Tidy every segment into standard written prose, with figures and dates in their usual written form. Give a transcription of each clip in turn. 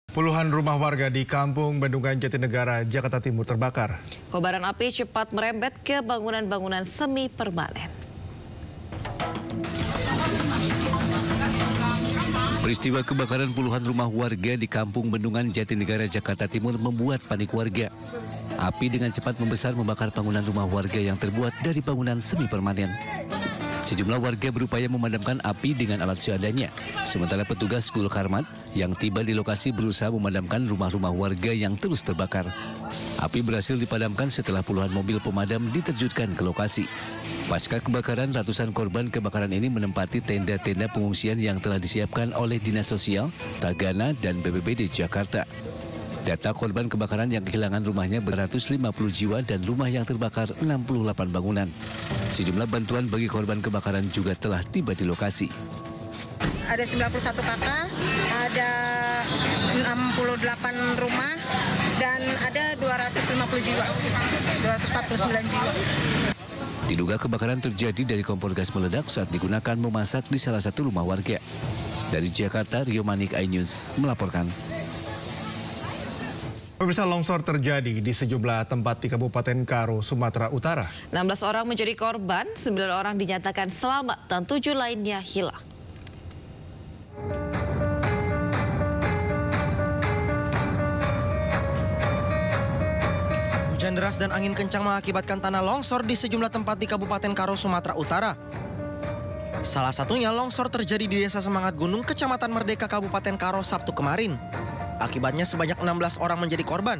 Puluhan rumah warga di Kampung Bendungan Jatinegara, Jakarta Timur terbakar. Kobaran api cepat merembet ke bangunan-bangunan semi permanen. Peristiwa kebakaran puluhan rumah warga di Kampung Bendungan Jatinegara, Jakarta Timur membuat panik warga. Api dengan cepat membesar membakar bangunan rumah warga yang terbuat dari bangunan semi permanen. Sejumlah warga berupaya memadamkan api dengan alat seadanya, sementara petugas Gul Karmat yang tiba di lokasi berusaha memadamkan rumah-rumah warga yang terus terbakar. Api berhasil dipadamkan setelah puluhan mobil pemadam diterjunkan ke lokasi. Pasca kebakaran, ratusan korban kebakaran ini menempati tenda-tenda pengungsian yang telah disiapkan oleh Dinas Sosial, Tagana, dan BPBD Jakarta. Data korban kebakaran yang kehilangan rumahnya ber-150 jiwa dan rumah yang terbakar 68 bangunan. Sejumlah bantuan bagi korban kebakaran juga telah tiba di lokasi. Ada 91 kakak, ada 68 rumah, dan ada 250 jiwa, 249 jiwa. Diduga kebakaran terjadi dari kompor gas meledak saat digunakan memasak di salah satu rumah warga. Dari Jakarta, Rio Manik, iNews melaporkan. Pemirsa, longsor terjadi di sejumlah tempat di Kabupaten Karo, Sumatera Utara. 16 orang menjadi korban, 9 orang dinyatakan selamat dan 7 lainnya hilang. Hujan deras dan angin kencang mengakibatkan tanah longsor di sejumlah tempat di Kabupaten Karo, Sumatera Utara. Salah satunya longsor terjadi di Desa Semangat Gunung, Kecamatan Merdeka, Kabupaten Karo, Sabtu kemarin. Akibatnya sebanyak 16 orang menjadi korban.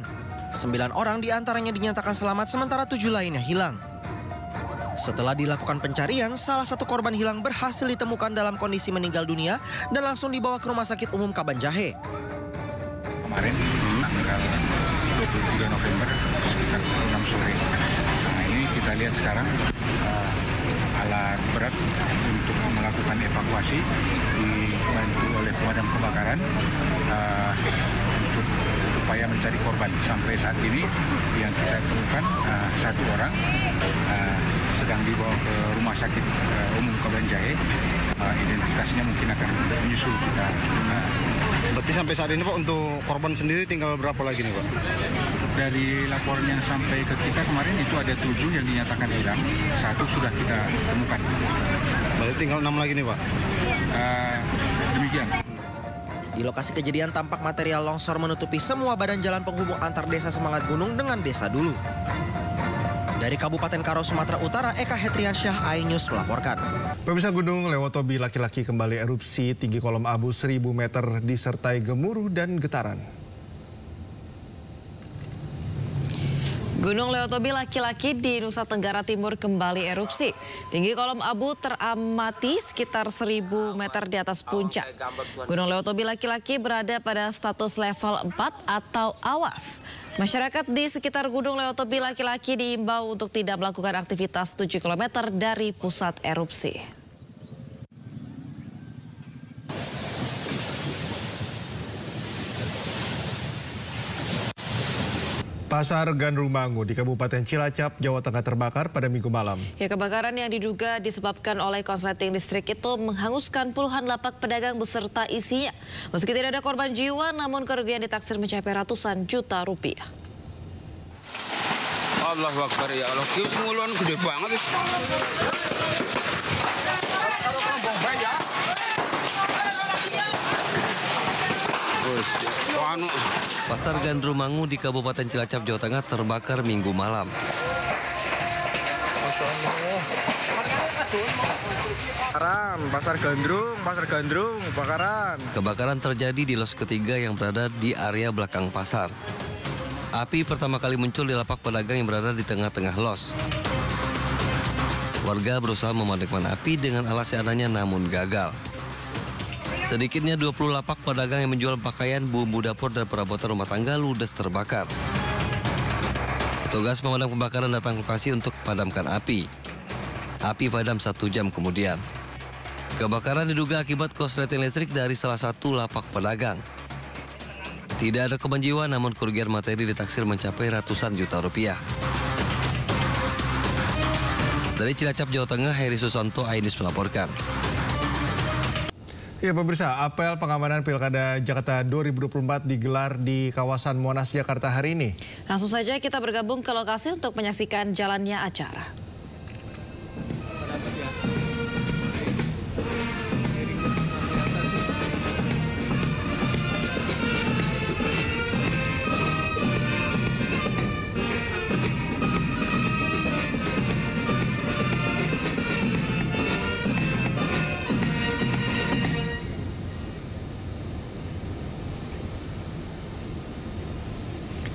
9 orang diantaranya dinyatakan selamat, sementara 7 lainnya hilang. Setelah dilakukan pencarian, salah satu korban hilang berhasil ditemukan dalam kondisi meninggal dunia dan langsung dibawa ke Rumah Sakit Umum Kabanjahe. Kemarin, tanggal 23 November, sekitar 6 sore. Nah, ini kita lihat sekarang alat berat untuk melakukan evakuasi dibantu oleh pemadam kebakaran untuk upaya mencari korban. Sampai saat ini yang kita temukan 1 orang sedang dibawa ke Rumah Sakit Umum Kabanjahe. Identitasnya mungkin akan menyusul kita. Berarti sampai saat ini Pak, untuk korban sendiri tinggal berapa lagi nih Pak? Dari laporan yang sampai ke kita kemarin itu ada 7 yang dinyatakan hilang, 1 sudah kita temukan. Berarti tinggal 6 lagi nih Pak? Demikian. Di lokasi kejadian tampak material longsor menutupi semua badan jalan penghubung antar Desa Semangat Gunung dengan Desa Dulu. Dari Kabupaten Karo, Sumatera Utara, Eka Hetriansyah, iNews melaporkan. Pemirsa, Gunung Lewotobi laki-laki kembali erupsi, tinggi kolom abu 1000 meter disertai gemuruh dan getaran. Gunung Lewotobi laki-laki di Nusa Tenggara Timur kembali erupsi. Tinggi kolom abu teramati sekitar 1000 meter di atas puncak. Gunung Lewotobi laki-laki berada pada status level 4 atau awas. Masyarakat di sekitar Gunung Lewotobi laki-laki diimbau untuk tidak melakukan aktivitas 7 km dari pusat erupsi. Pasar Gandrumangu di Kabupaten Cilacap, Jawa Tengah terbakar pada Minggu malam. Ya, kebakaran yang diduga disebabkan oleh konsleting listrik itu menghanguskan puluhan lapak pedagang beserta isinya. Meski tidak ada korban jiwa, namun kerugian ditaksir mencapai ratusan juta rupiah. Allahu Akbar, ya Allah, kios ngulon gede banget. Pasar Gandrumangu di Kabupaten Cilacap, Jawa Tengah terbakar Minggu malam. Pasar Gandrung, kebakaran. Kebakaran terjadi di los ketiga yang berada di area belakang pasar. Api pertama kali muncul di lapak pedagang yang berada di tengah-tengah los. Warga berusaha memadamkan api dengan alat seadanya namun gagal. Sedikitnya 20 lapak pedagang yang menjual pakaian, bumbu dapur, dan perabotan rumah tangga ludes terbakar. Petugas pemadam kebakaran datang ke lokasi untuk padamkan api. Api padam 1 jam kemudian. Kebakaran diduga akibat korsleting listrik dari salah satu lapak pedagang. Tidak ada korban jiwa, namun kerugian materi ditaksir mencapai ratusan juta rupiah. Dari Cilacap, Jawa Tengah, Heri Susanto, iNews melaporkan. Ya pemirsa, apel pengamanan Pilkada Jakarta 2024 digelar di kawasan Monas, Jakarta hari ini. Langsung saja kita bergabung ke lokasi untuk menyaksikan jalannya acara.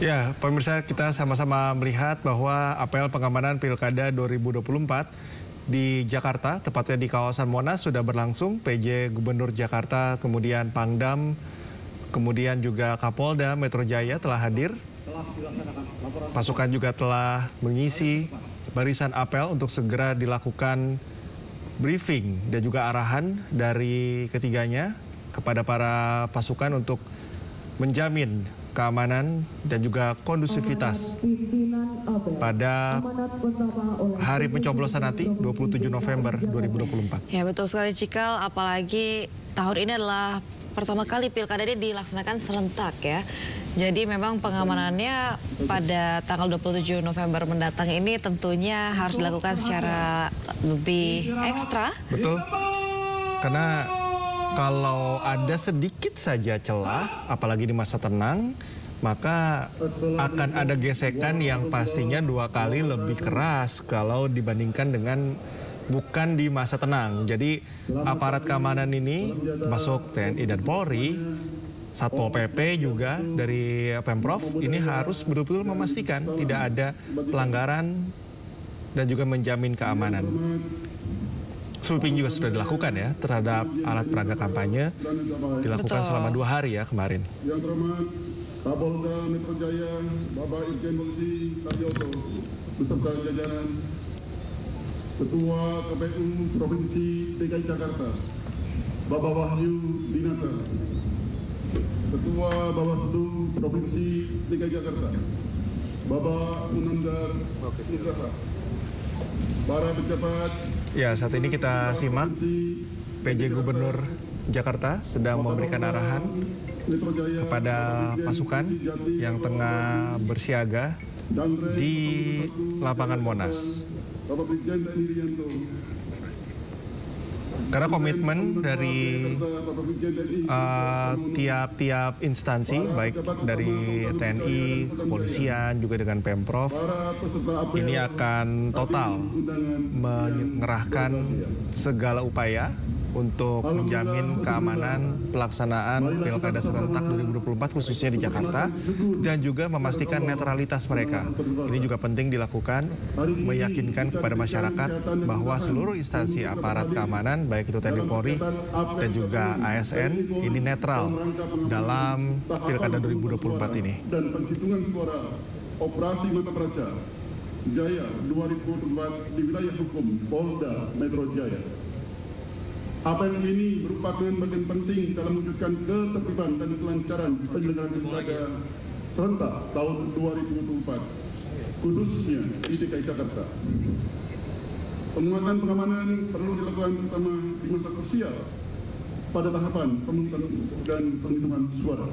Ya, pemirsa, kita sama-sama melihat bahwa apel pengamanan Pilkada 2024 di Jakarta, tepatnya di kawasan Monas, sudah berlangsung. PJ Gubernur Jakarta, kemudian Pangdam, kemudian juga Kapolda Metro Jaya telah hadir. Pasukan juga telah mengisi barisan apel untuk segera dilakukan briefing dan juga arahan dari ketiganya kepada para pasukan untuk menjamin keamanan dan juga kondusivitas pada hari pencoblosan nanti 27 November 2024. Ya betul sekali Cikal, apalagi tahun ini adalah pertama kali pilkada ini dilaksanakan serentak ya. Jadi memang pengamanannya pada tanggal 27 November mendatang ini tentunya harus dilakukan secara lebih ekstra. Betul, karena kalau ada sedikit saja celah, apalagi di masa tenang, maka akan ada gesekan yang pastinya 2 kali lebih keras kalau dibandingkan dengan bukan di masa tenang. Jadi aparat keamanan ini, termasuk TNI dan Polri, Satpol PP juga dari Pemprov, ini harus betul-betul memastikan tidak ada pelanggaran dan juga menjamin keamanan. Sweeping juga sudah dilakukan ya terhadap alat peraga kampanye, dilakukan selama 2 hari ya kemarin. Yang terhormat Kapolda Metro Jaya, Bapak Irjen Polisi Taryoto beserta jajaran, Ketua KPU Provinsi DKI Jakarta, Bapak Wahyu Dinata, Ketua Bawaslu Provinsi DKI Jakarta, Bapak Munandar Nugraha, para pejabat. Ya, saat ini kita simak PJ Gubernur Jakarta sedang memberikan arahan kepada pasukan yang tengah bersiaga di lapangan Monas. Karena komitmen dari tiap-tiap instansi, baik dari TNI, kepolisian, juga dengan Pemprov, ini akan total mengerahkan segala upaya untuk menjamin keamanan pelaksanaan Pilkada serentak 2024 khususnya di Jakarta dan juga memastikan netralitas mereka. Ini juga penting dilakukan, meyakinkan kepada masyarakat bahwa seluruh instansi aparat keamanan baik itu TNI Polri dan juga ASN ini netral dalam Pilkada 2024 ini. Dan penghitungan suara Operasi Mata Praja Jaya 2024 di wilayah hukum Polda Metro Jaya. Apel ini merupakan bagian penting dalam mewujudkan ketertiban dan kelancaran penyelenggaraan Pilkada serentak tahun 2024, khususnya di DKI Jakarta. Penguatan pengamanan perlu dilakukan terutama di masa krusial pada tahapan pemungutan dan penghitungan suara.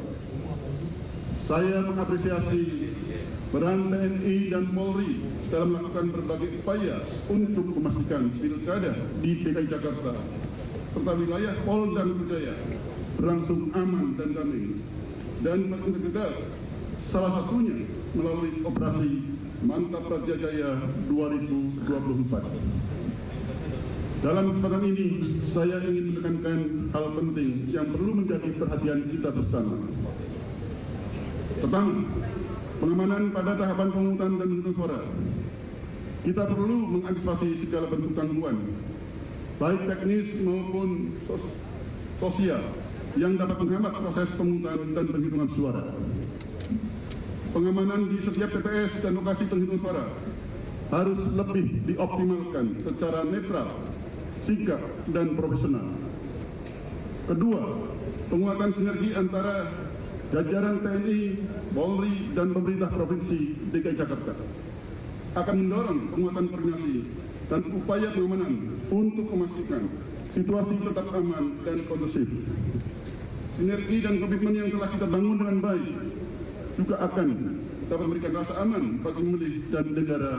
Saya mengapresiasi peran TNI dan Polri dalam melakukan berbagai upaya untuk memastikan Pilkada di DKI Jakarta serta wilayah Polda Metro Jaya berlangsung aman dan damai dan berintegritas, salah satunya melalui operasi Mantap Praja Jaya 2024. Dalam kesempatan ini, saya ingin menekankan hal penting yang perlu menjadi perhatian kita bersama. Pertama, pengamanan pada tahapan pemungutan dan penghitungan suara. Kita perlu mengantisipasi segala bentuk gangguan, baik teknis maupun sosial, yang dapat menghambat proses pemungutan dan penghitungan suara. Pengamanan di setiap TPS dan lokasi penghitungan suara harus lebih dioptimalkan secara netral, sigap, dan profesional. Kedua, penguatan sinergi antara jajaran TNI, Polri, dan pemerintah Provinsi DKI Jakarta akan mendorong penguatan koordinasi dan upaya pengamanan untuk memastikan situasi tetap aman dan kondusif. Sinergi dan komitmen yang telah kita bangun dengan baik juga akan dapat memberikan rasa aman bagi pemilih dan penyelenggara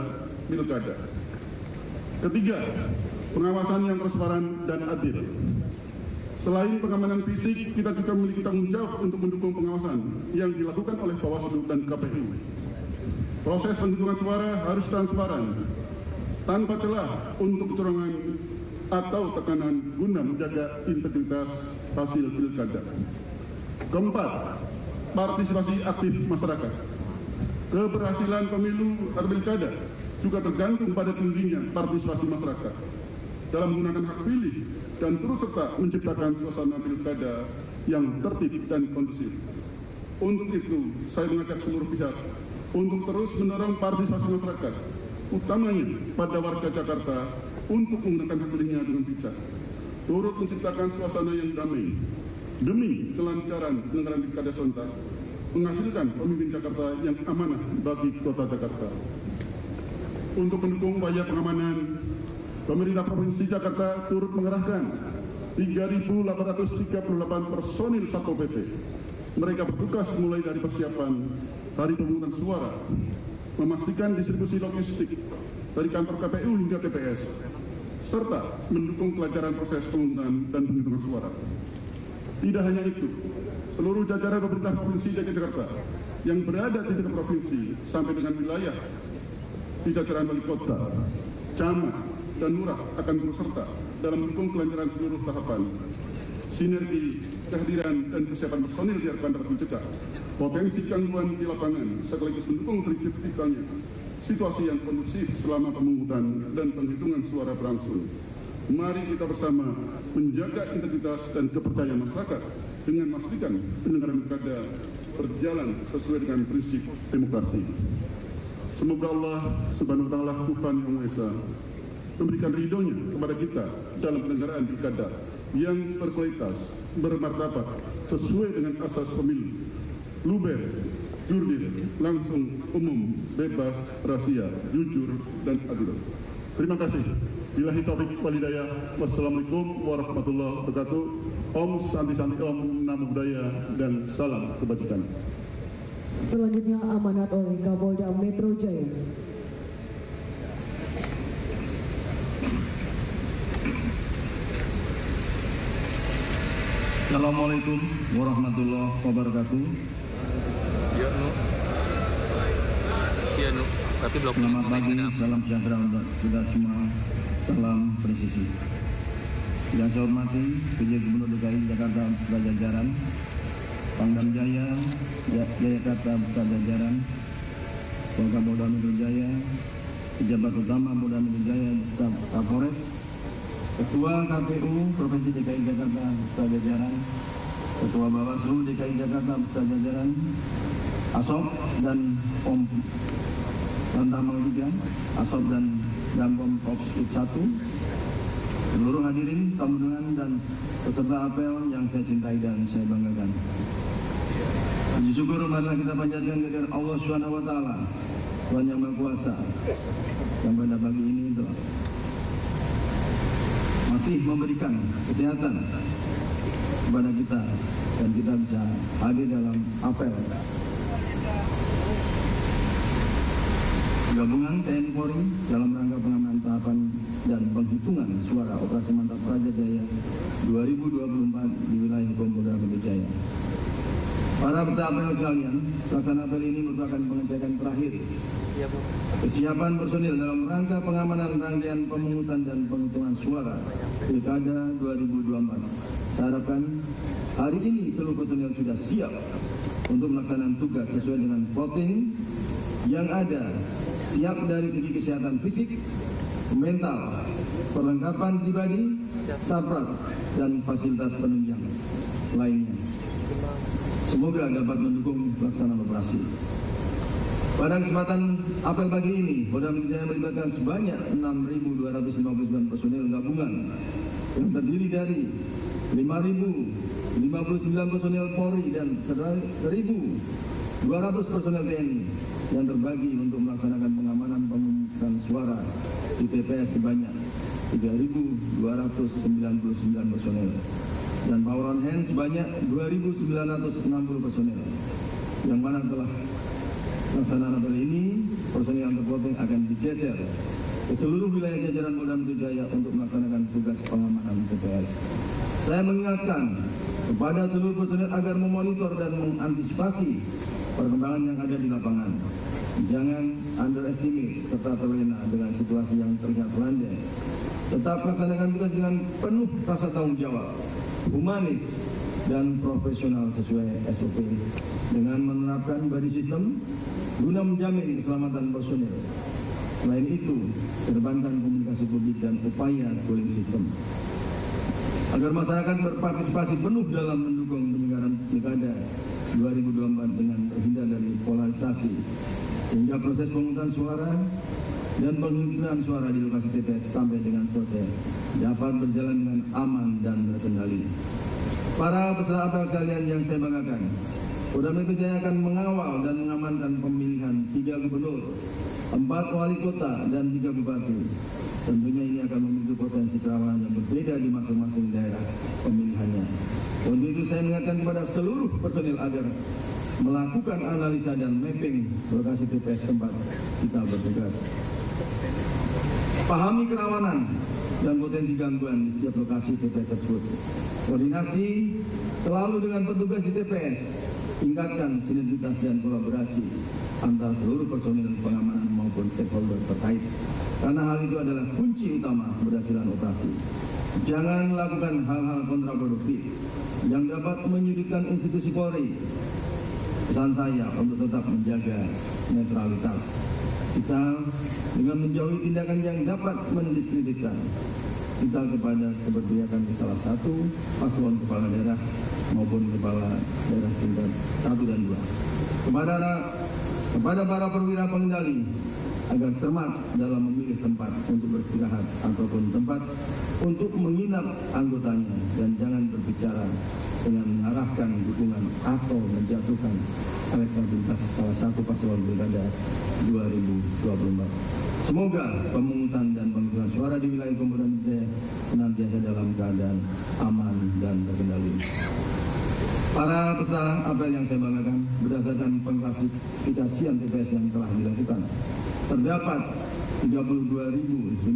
pilkada. Ketiga, pengawasan yang transparan dan adil. Selain pengamanan fisik, kita juga memiliki tanggung jawab untuk mendukung pengawasan yang dilakukan oleh Bawaslu dan KPU. Proses penghitungan suara harus transparan, tanpa celah untuk kecurangan atau tekanan guna menjaga integritas hasil pilkada. Keempat, partisipasi aktif masyarakat. Keberhasilan pemilu atau pilkada juga tergantung pada tingginya partisipasi masyarakat dalam menggunakan hak pilih dan turut serta menciptakan suasana pilkada yang tertib dan kondusif. Untuk itu, saya mengajak seluruh pihak untuk terus mendorong partisipasi masyarakat, utamanya pada warga Jakarta, untuk menggunakan hak pilihnya dengan bijak, turut menciptakan suasana yang damai demi kelancaran penyelenggaraan pilkada serentak, menghasilkan pemimpin Jakarta yang amanah bagi kota Jakarta. Untuk mendukung upaya pengamanan, pemerintah Provinsi Jakarta turut mengerahkan 3.838 personil Satpol PP. Mereka bertugas mulai dari persiapan hari pemungutan suara, memastikan distribusi logistik dari kantor KPU hingga TPS, serta mendukung kelancaran proses pemungutan dan penghitungan suara. Tidak hanya itu, seluruh jajaran pemerintah Provinsi DKI Jakarta yang berada di tingkat provinsi sampai dengan wilayah di jajaran wali kota, camat, dan lurah akan turut serta dalam mendukung kelancaran seluruh tahapan. Sinergi, kehadiran, dan kesiapan personil diharapkan dapat mencegah potensi gangguan di lapangan sekaligus mendukung terciptanya situasi yang kondusif selama pemungutan dan penghitungan suara berlangsung. Mari kita bersama menjaga integritas dan kepercayaan masyarakat dengan memastikan penyelenggaraan pilkada berjalan sesuai dengan prinsip demokrasi. Semoga Allah Subhanahu wa Ta'ala, Tuhan Yang Maha Esa, memberikan ridhonya kepada kita dalam penyelenggaraan pilkada yang berkualitas, bermartabat, sesuai dengan asas pemilu, luber, jurdil, langsung, umum, bebas, rahasia, jujur, dan adil. Terima kasih. Billahi taufiq wal hidayah. Wassalamualaikum warahmatullahi wabarakatuh. Om Santi Santi Om, Namo Buddhaya, dan salam kebajikan. Selanjutnya amanat oleh Kapolda Metro Jaya. Assalamualaikum warahmatullahi wabarakatuh. Iya, Nu. Tapi belum. Selamat pagi, salam sejahtera untuk kita semua. Salam presisi. Yang saya hormati PJ Gubernur DKI Jakarta beserta jajaran, Pangdam Jaya, Jayakarta beserta jajaran, Polda Metro Jaya, pejabat utama Polda Metro Jaya beserta Kapolres, Ketua KPU Provinsi DKI Jakarta beserta jajaran, Ketua Bawaslu DKI Jakarta beserta jajaran, ASOP dan Om Lantamal 3, ASOP dan Danpom Kops 1, seluruh hadirin, tamu undangan dan peserta apel yang saya cintai dan saya banggakan. Puji syukur marilah kita panjatkan kehadirat Allah Subhanahu wa Ta'ala, Tuhan Yang Maha Kuasa, yang pada pagi ini telah masih memberikan kesehatan kepada kita dan kita bisa hadir dalam apel gabungan TNI Polri dalam rangka pengamanan tahapan dan penghitungan suara Operasi Mantap Praja Jaya 2024 di wilayah hukum Polda Metro Jaya. Para peserta apel sekalian, pelaksanaan apel ini merupakan pengecekan terakhir kesiapan personil dalam rangka pengamanan rangkaian pemungutan dan penghitungan suara Pilkada 2024. Saya harapkan hari ini seluruh personil sudah siap untuk melaksanakan tugas sesuai dengan voting yang ada, siap dari segi kesehatan fisik, mental, perlengkapan pribadi, sarpras, dan fasilitas penunjang lainnya. Semoga dapat mendukung pelaksanaan operasi. Pada kesempatan apel pagi ini, Polda Metro Jaya melibatkan sebanyak 6.259 personil gabungan yang terdiri dari 5.059 personil Polri dan 1.200 personil TNI yang terbagi untuk melaksanakan pengamanan pemungutan suara di TPS sebanyak 3.299 personel dan power on hand sebanyak 2.960 personel. Yang mana telah pelaksanaan apel ini, personel yang terpotong akan digeser ke seluruh wilayah jajaran Polda Metro Jaya untuk melaksanakan tugas pengamanan TPS. Saya mengingatkan kepada seluruh personel agar memonitor dan mengantisipasi perkembangan yang ada di lapangan. Jangan underestimate serta terlena dengan situasi yang terlihat landai. Tetap laksanakan tugas dengan penuh rasa tanggung jawab, humanis, dan profesional sesuai SOP dengan menerapkan body system guna menjamin keselamatan personel. Selain itu, kedepankan komunikasi publik dan upaya cooling system agar masyarakat berpartisipasi penuh dalam mendukung penyelenggaraan Pilkada 2024 dengan terhindar dari polarisasi, sehingga proses pemungutan suara dan penghitungan suara di lokasi TPS sampai dengan selesai dapat berjalan dengan aman dan terkendali. Para peserta apel sekalian yang saya banggakan, Polda Metro Jaya akan mengawal dan mengamankan pemilihan 3 gubernur, 4 wali kota, dan 3 bupati. Tentunya ini akan memiliki potensi kerawanan yang berbeda di masing-masing daerah pemilihannya. Untuk itu saya mengingatkan kepada seluruh personil agar melakukan analisa dan mapping lokasi TPS tempat kita bertugas. Pahami kerawanan dan potensi gangguan di setiap lokasi TPS tersebut. Koordinasi selalu dengan petugas di TPS. Tingkatkan sinergitas dan kolaborasi antara seluruh personil pengamanan maupun stakeholder terkait. Karena hal itu adalah kunci utama keberhasilan operasi. Jangan lakukan hal-hal kontraproduktif yang dapat menyudutkan institusi Polri. Pesan saya untuk tetap menjaga netralitas kita dengan menjauhi tindakan yang dapat mendiskreditkan kita kepada keberpihakan ke salah satu paslon kepala daerah maupun kepala daerah tingkat 1 dan 2. Kepada para perwira pengendali agar cermat dalam memilih tempat untuk beristirahat ataupun tempat untuk menginap anggotanya, dan jangan berbicara dengan mengarahkan dukungan atau menjatuhkan elektabilitas salah satu paslon Pilkada 2024. Semoga pemungutan dan penghitungan suara di wilayah Polda Metro Jaya senantiasa dalam keadaan aman dan terkendali. Para peserta apel yang saya banggakan, berdasarkan pengklasifikasian TPS yang telah dilakukan, terdapat 32.570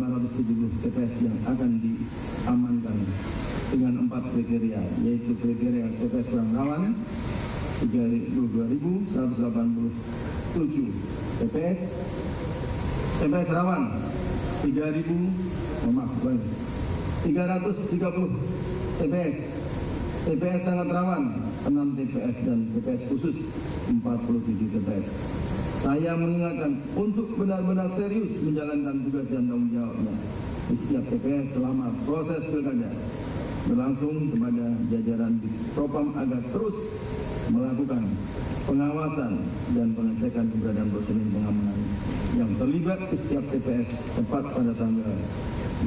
TPS yang akan diamankan dengan 4 kriteria, yaitu kriteria TPS kurang rawan 32.187 TPS, TPS rawan 330 TPS, TPS sangat rawan 6 TPS, dan TPS khusus 47 TPS. Saya mengingatkan untuk benar-benar serius menjalankan tugas dan tanggung jawabnya di setiap TPS selama proses pilkada berlangsung, kepada jajaran di Propam agar terus melakukan pengawasan dan pengecekan keberadaan personil pengamanan yang terlibat di setiap TPS tepat pada tanggal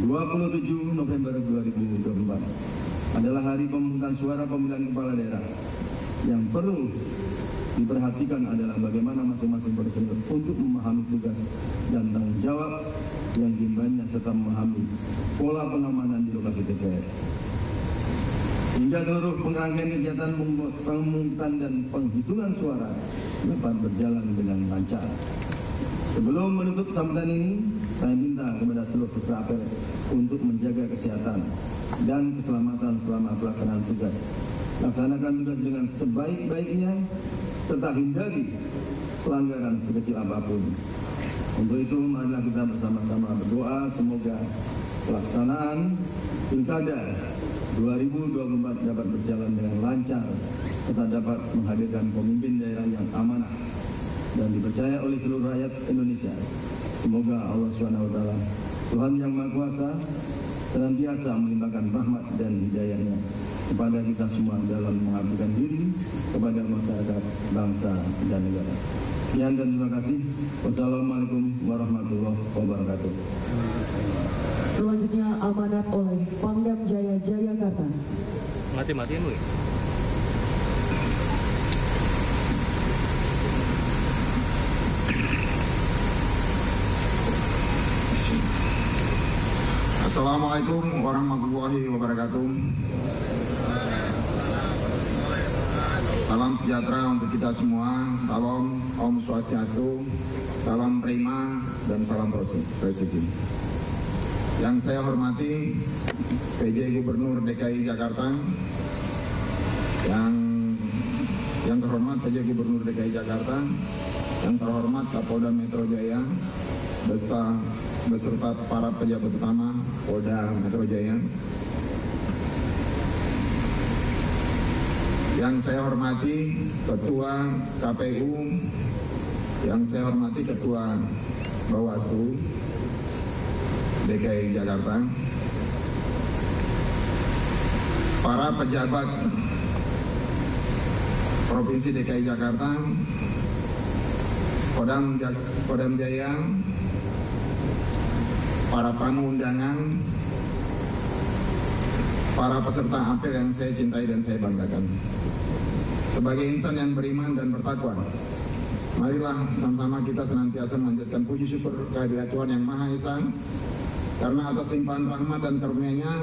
27 November 2024 adalah hari pemungutan suara pemilihan kepala daerah. Yang perlu diperhatikan adalah bagaimana masing-masing personil untuk memahami tugas dan tanggung jawab yang diembannya serta memahami pola pengamanan di lokasi TPS, sehingga seluruh pengerangkaian kegiatan pemungutan dan penghitungan suara dapat berjalan dengan lancar. Sebelum menutup sambutan ini, saya minta kepada seluruh peserta apel untuk menjaga kesehatan dan keselamatan selama pelaksanaan tugas. Laksanakan tugas dengan sebaik-baiknya serta hindari pelanggaran sekecil apapun. Untuk itu, marilah kita bersama-sama berdoa semoga pelaksanaan Pilkada 2024 dapat berjalan dengan lancar, serta dapat menghadirkan pemimpin daerah yang amanah dan dipercaya oleh seluruh rakyat Indonesia. Semoga Allah SWT, Tuhan Yang Maha Kuasa, senantiasa melimpahkan rahmat dan hidayahnya kepada kita semua dalam mengabdikan diri kepada masyarakat, bangsa, dan negara. Sekian dan terima kasih. Wassalamualaikum warahmatullahi wabarakatuh. Selanjutnya amanat oleh Pangdam Jaya Jayakarta. Mati-matiin lu. Assalamualaikum warahmatullahi wabarakatuh. Salam sejahtera untuk kita semua. Salam Om Swastiastu, salam prima, dan salam presisi. Yang saya hormati PJ Gubernur DKI Jakarta, yang terhormat PJ Gubernur DKI Jakarta, yang terhormat Kapolda Metro Jaya, beserta para pejabat utama Polda Metro Jaya. Yang saya hormati Ketua KPU, yang saya hormati Ketua Bawaslu DKI Jakarta, para pejabat Provinsi DKI Jakarta, Kodam Jaya, para tamu undangan, para peserta apel yang saya cintai dan saya banggakan. Sebagai insan yang beriman dan bertakwa, marilah sama-sama kita senantiasa memanjatkan puji syukur kehadirat Tuhan Yang Maha Esa, karena atas limpahan rahmat dan karunia-Nya,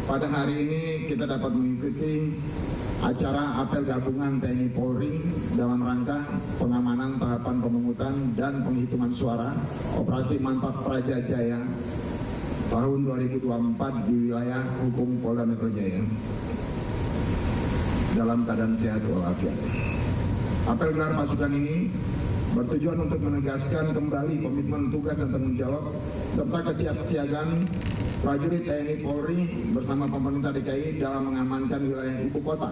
pada hari ini kita dapat mengikuti acara apel gabungan TNI Polri dalam rangka pengamanan tahapan pemungutan dan penghitungan suara Operasi Mantap Praja Jaya tahun 2024 di wilayah hukum Polda Metro Jaya dalam keadaan sehat walafiat. Apel gelar pasukan ini bertujuan untuk menegaskan kembali komitmen tugas dan tanggung jawab serta kesiapsiagaan prajurit TNI Polri bersama pemerintah DKI dalam mengamankan wilayah ibu kota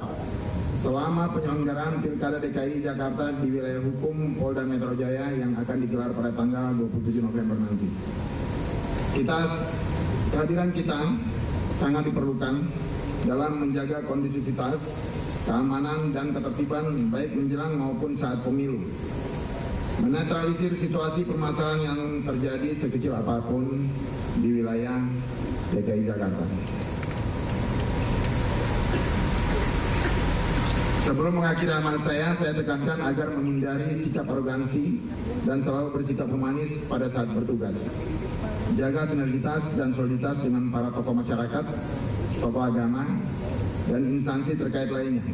selama penyelenggaraan Pilkada DKI Jakarta di wilayah hukum Polda Metro Jaya yang akan digelar pada tanggal 27 November nanti. Kehadiran kita sangat diperlukan dalam menjaga kondusivitas, keamanan dan ketertiban baik menjelang maupun saat pemilu. Menetralisir situasi permasalahan yang terjadi sekecil apapun di wilayah DKI Jakarta. Sebelum mengakhiri amanat saya tekankan agar menghindari sikap arogansi dan selalu bersikap humanis pada saat bertugas. Jaga sinergitas dan soliditas dengan para tokoh masyarakat, tokoh agama, dan instansi terkait lainnya.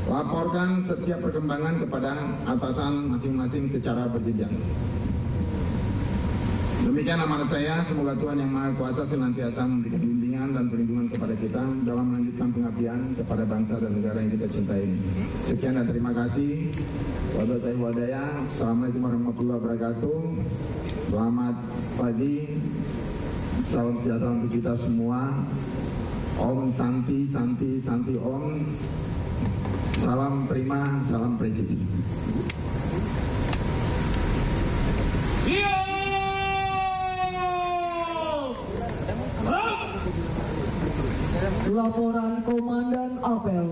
Laporkan setiap perkembangan kepada atasan masing-masing secara berjenjang. Demikian amanat saya, semoga Tuhan Yang Maha Kuasa senantiasa memberikan bimbingan dan perlindungan kepada kita dalam melanjutkan pengabdian kepada bangsa dan negara yang kita cintai. Sekian dan terima kasih. Wabillahi wadaya. Assalamualaikum warahmatullahi wabarakatuh. Selamat pagi. Salam sejahtera untuk kita semua. Om Santi, Santi, Santi Om. Salam prima, salam presisi. Laporan Komandan Apel.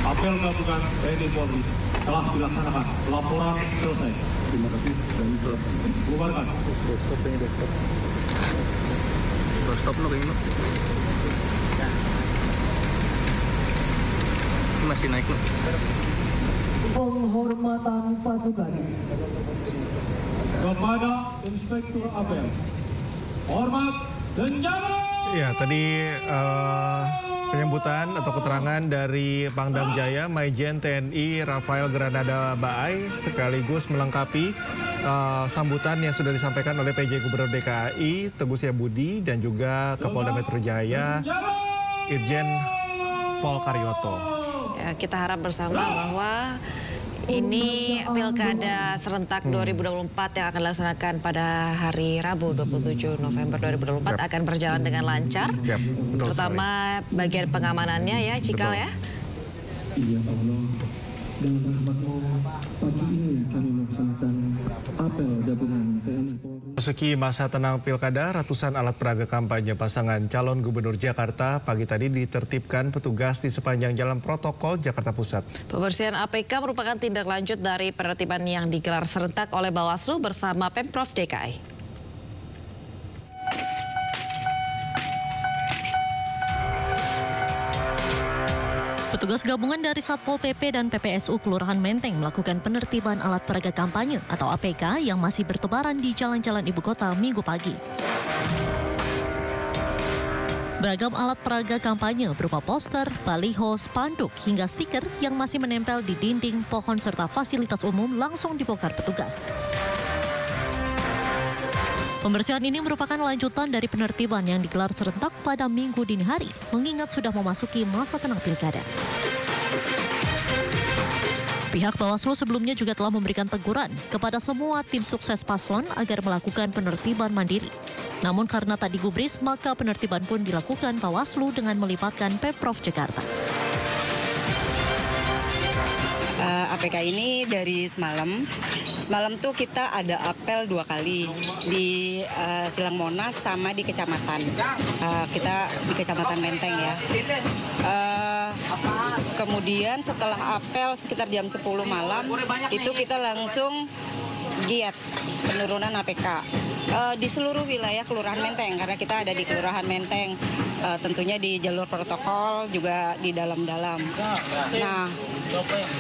Apel gabungan TNI Polri telah dilaksanakan. Laporan selesai. Terima kasih. Bubarkan. Stop lo kayaknya. Masih naik lo. Penghormatan pasukan. Kepada Inspektur Apel. Hormat senjata. Ya, tadi penyambutan atau keterangan dari Pangdam Jaya Maijen TNI Rafael Granada Baai sekaligus melengkapi sambutan yang sudah disampaikan oleh PJ Gubernur DKI Teguh Setiabudi dan juga Kapolda Metro Jaya Irjen Pol Karyoto. Ya, kita harap bersama bahwa ini Pilkada serentak 2024 yang akan dilaksanakan pada hari Rabu 27 November 2024 akan berjalan dengan lancar, terutama bagian pengamanannya ya, Cikal ya. Ya Allah, dengan rahmat-Mu pagi ini kami melaksanakan apel gabungan TNI Polri. Memasuki masa tenang Pilkada, ratusan alat peraga kampanye pasangan calon gubernur Jakarta pagi tadi ditertibkan petugas di sepanjang jalan protokol Jakarta Pusat. Pembersihan APK merupakan tindak lanjut dari penertiban yang digelar serentak oleh Bawaslu bersama Pemprov DKI. Petugas gabungan dari Satpol PP dan PPSU Kelurahan Menteng melakukan penertiban alat peraga kampanye atau APK yang masih bertebaran di jalan-jalan ibu kota Minggu pagi. Beragam alat peraga kampanye berupa poster, baliho, spanduk, hingga stiker yang masih menempel di dinding, pohon, serta fasilitas umum langsung dibongkar petugas. Pembersihan ini merupakan lanjutan dari penertiban yang digelar serentak pada Minggu dini hari, mengingat sudah memasuki masa tenang pilkada. Pihak Bawaslu sebelumnya juga telah memberikan teguran kepada semua tim sukses paslon agar melakukan penertiban mandiri. Namun karena tak digubris, maka penertiban pun dilakukan Bawaslu dengan melibatkan Pemprov Jakarta. APK ini dari semalam. Semalam tuh kita ada apel 2 kali di Silang Monas sama di kecamatan. Kita di Kecamatan Menteng ya. Kemudian setelah apel sekitar jam 10 malam itu kita langsung giat penurunan APK di seluruh wilayah Kelurahan Menteng karena kita ada di Kelurahan Menteng. Tentunya di jalur protokol juga di dalam-dalam. Nah,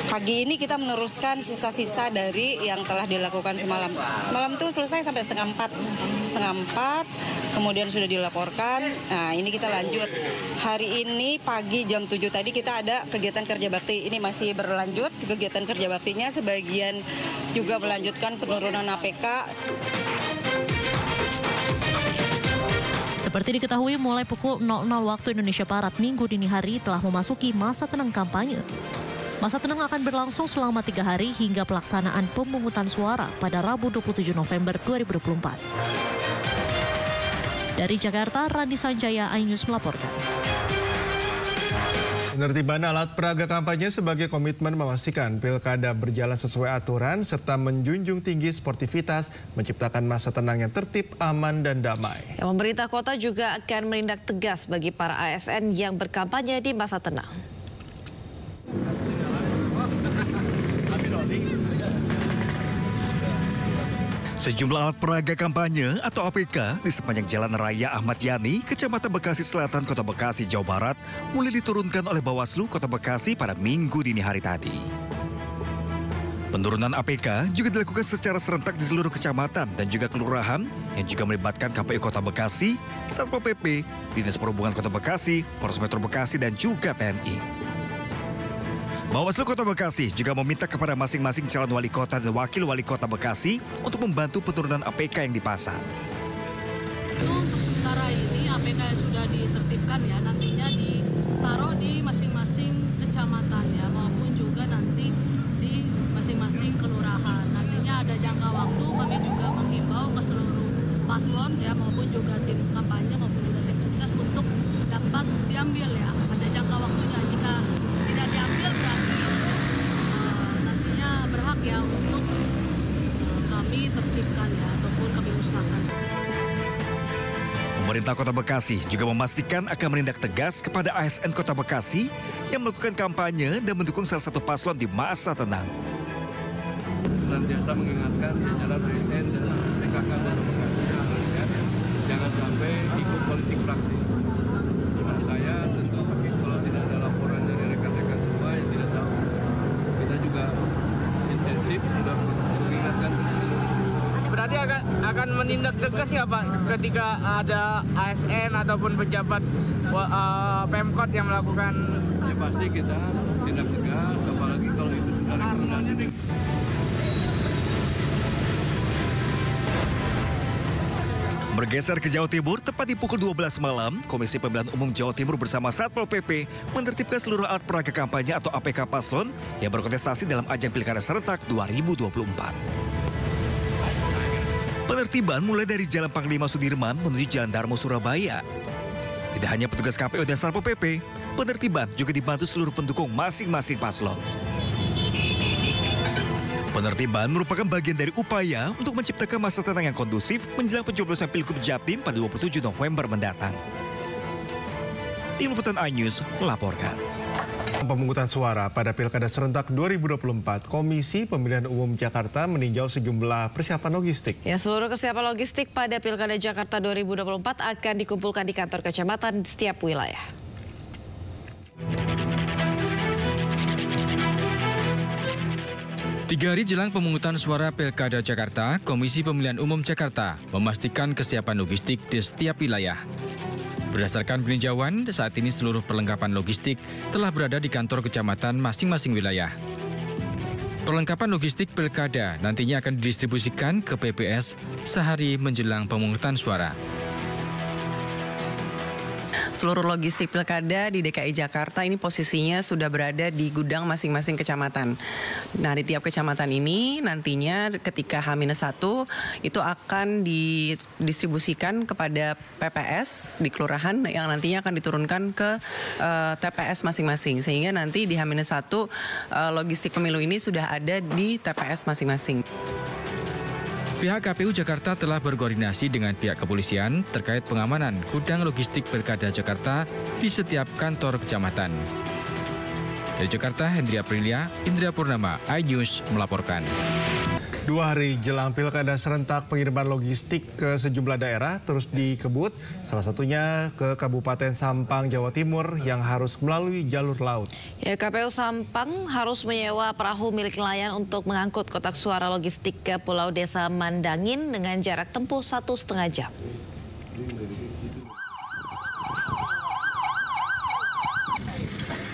pagi ini kita meneruskan sisa-sisa dari yang telah dilakukan semalam. Semalam tuh selesai sampai setengah 4, kemudian sudah dilaporkan. Nah, ini kita lanjut. Hari ini pagi jam 7 tadi kita ada kegiatan kerja bakti. Ini masih berlanjut kegiatan kerja baktinya, sebagian juga melanjutkan penurunan APK. Seperti diketahui, mulai pukul 00 waktu Indonesia Barat Minggu dini hari telah memasuki masa tenang kampanye. Masa tenang akan berlangsung selama 3 hari hingga pelaksanaan pemungutan suara pada Rabu 27 November 2024. Dari Jakarta, Randi Sanjaya, iNews melaporkan. Penertiban alat peraga kampanye sebagai komitmen memastikan pilkada berjalan sesuai aturan serta menjunjung tinggi sportivitas, menciptakan masa tenang yang tertib, aman, dan damai. Pemerintah kota juga akan menindak tegas bagi para ASN yang berkampanye di masa tenang. Sejumlah alat peraga kampanye atau APK di sepanjang Jalan Raya Ahmad Yani, Kecamatan Bekasi Selatan, Kota Bekasi, Jawa Barat, mulai diturunkan oleh Bawaslu Kota Bekasi pada Minggu dini hari tadi. Penurunan APK juga dilakukan secara serentak di seluruh kecamatan dan juga kelurahan yang juga melibatkan KPU Kota Bekasi, Satpol PP, Dinas Perhubungan Kota Bekasi, Polres Metro Bekasi, dan juga TNI. Bawaslu Kota Bekasi juga meminta kepada masing-masing calon wali kota dan wakil wali kota Bekasi untuk membantu penurunan APK yang dipasang. Untuk sementara ini APK yang sudah ditertibkan ya, nantinya ditaruh di masing-masing kecamatan ya, maupun juga nanti di masing-masing kelurahan. Nantinya ada jangka waktu, kami juga menghimbau ke seluruh paslon ya, maupun juga tim kampanye maupun juga tim sukses untuk dapat diambil ya. Ada jangka waktunya, jika tidak diambil berarti nantinya berhak ya untuk kami tertibkan ya, ataupun kami musnahkan. Pemerintah Kota Bekasi juga memastikan akan menindak tegas kepada ASN Kota Bekasi yang melakukan kampanye dan mendukung salah satu paslon di masa tenang. Senantiasa mengingatkan jajaran ASN dan PKK Kota Bekasi ya, jangan sampai ikut politik praktis. Nah, saya tentu kalau tidak ada laporan dari rekan-rekan semua yang tidak tahu, kita juga intensif sudah mengingatkan. Berarti akan menindak tegas nggak Pak ketika ada ASN ataupun pejabat Pemkot yang melakukan? Ya pasti kita tindak tegas, apalagi kalau itu sudah rekomendasi. Bergeser ke Jawa Timur, tepat di pukul 12 malam, Komisi Pemilihan Umum Jawa Timur bersama Satpol PP menertibkan seluruh alat peraga kampanye atau APK paslon yang berkontestasi dalam ajang Pilkada Serentak 2024. Penertiban mulai dari Jalan Panglima Sudirman menuju Jalan Darmo Surabaya. Tidak hanya petugas KPU dan Satpol PP, penertiban juga dibantu seluruh pendukung masing-masing paslon. Penertiban merupakan bagian dari upaya untuk menciptakan masa tenang yang kondusif menjelang pencoblosan Pilgub Jatim pada 27 November mendatang. Tim Liputan iNews melaporkan. Pemungutan suara pada Pilkada Serentak 2024, Komisi Pemilihan Umum Jakarta meninjau sejumlah persiapan logistik. Ya, seluruh kesiapan logistik pada Pilkada Jakarta 2024 akan dikumpulkan di kantor kecamatan di setiap wilayah. 3 hari jelang pemungutan suara Pilkada Jakarta, Komisi Pemilihan Umum Jakarta memastikan kesiapan logistik di setiap wilayah. Berdasarkan peninjauan, saat ini seluruh perlengkapan logistik telah berada di kantor kecamatan masing-masing wilayah. Perlengkapan logistik Pilkada nantinya akan didistribusikan ke PPS sehari menjelang pemungutan suara. Seluruh logistik pilkada di DKI Jakarta ini posisinya sudah berada di gudang masing-masing kecamatan. Nah, di tiap kecamatan ini nantinya ketika H-1 itu akan didistribusikan kepada PPS di kelurahan yang nantinya akan diturunkan ke TPS masing-masing. Sehingga nanti di H-1 logistik pemilu ini sudah ada di TPS masing-masing. Pihak KPU Jakarta telah berkoordinasi dengan pihak kepolisian terkait pengamanan gudang logistik Pilkada Jakarta di setiap kantor kecamatan. Dari Jakarta, Hendri Aprilia, Indra Purnama, iNews melaporkan. 2 hari jelang Pilkada serentak, pengiriman logistik ke sejumlah daerah terus dikebut, salah satunya ke Kabupaten Sampang, Jawa Timur yang harus melalui jalur laut. Ya, KPU Sampang harus menyewa perahu milik nelayan untuk mengangkut kotak suara logistik ke Pulau Desa Mandangin dengan jarak tempuh 1,5 jam.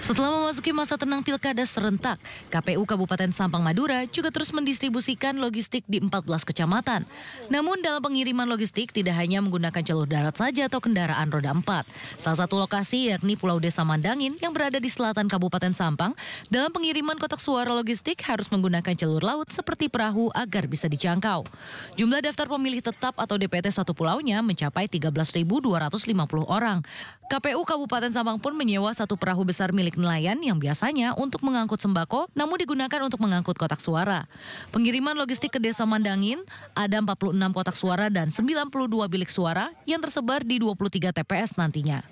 Setelah memasuki masa tenang Pilkada serentak, KPU Kabupaten Sampang Madura juga terus mendistribusikan logistik di 14 kecamatan. Namun dalam pengiriman logistik tidak hanya menggunakan jalur darat saja atau kendaraan roda 4. Salah satu lokasi yakni Pulau Desa Mandangin yang berada di selatan Kabupaten Sampang, dalam pengiriman kotak suara logistik harus menggunakan jalur laut seperti perahu agar bisa dijangkau. Jumlah daftar pemilih tetap atau DPT satu pulaunya mencapai 13.250 orang. KPU Kabupaten Sampang pun menyewa satu perahu besar milik nelayan yang biasanya untuk mengangkut sembako namun digunakan untuk mengangkut kotak suara. Pengiriman logistik ke Desa Mandangin ada 46 kotak suara dan 92 bilik suara yang tersebar di 23 TPS nantinya.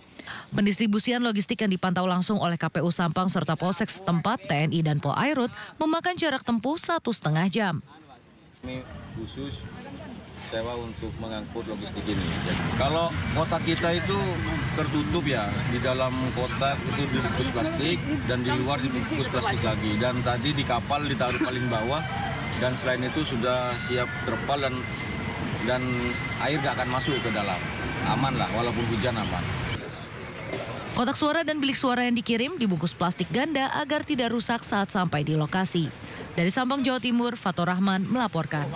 Pendistribusian logistik yang dipantau langsung oleh KPU Sampang serta Polsek setempat, TNI dan Polairut memakan jarak tempuh 1,5 jam. Ini khusus sewa untuk mengangkut logistik ini. Kalau kotak kita itu tertutup ya, di dalam kotak itu dibungkus plastik dan di luar dibungkus plastik lagi. Dan tadi di kapal ditaruh paling bawah dan selain itu sudah siap terpal dan air tidak akan masuk ke dalam. Aman lah, walaupun hujan aman. Kotak suara dan bilik suara yang dikirim dibungkus plastik ganda agar tidak rusak saat sampai di lokasi. Dari Sampang, Jawa Timur, Fatur Rahman melaporkan.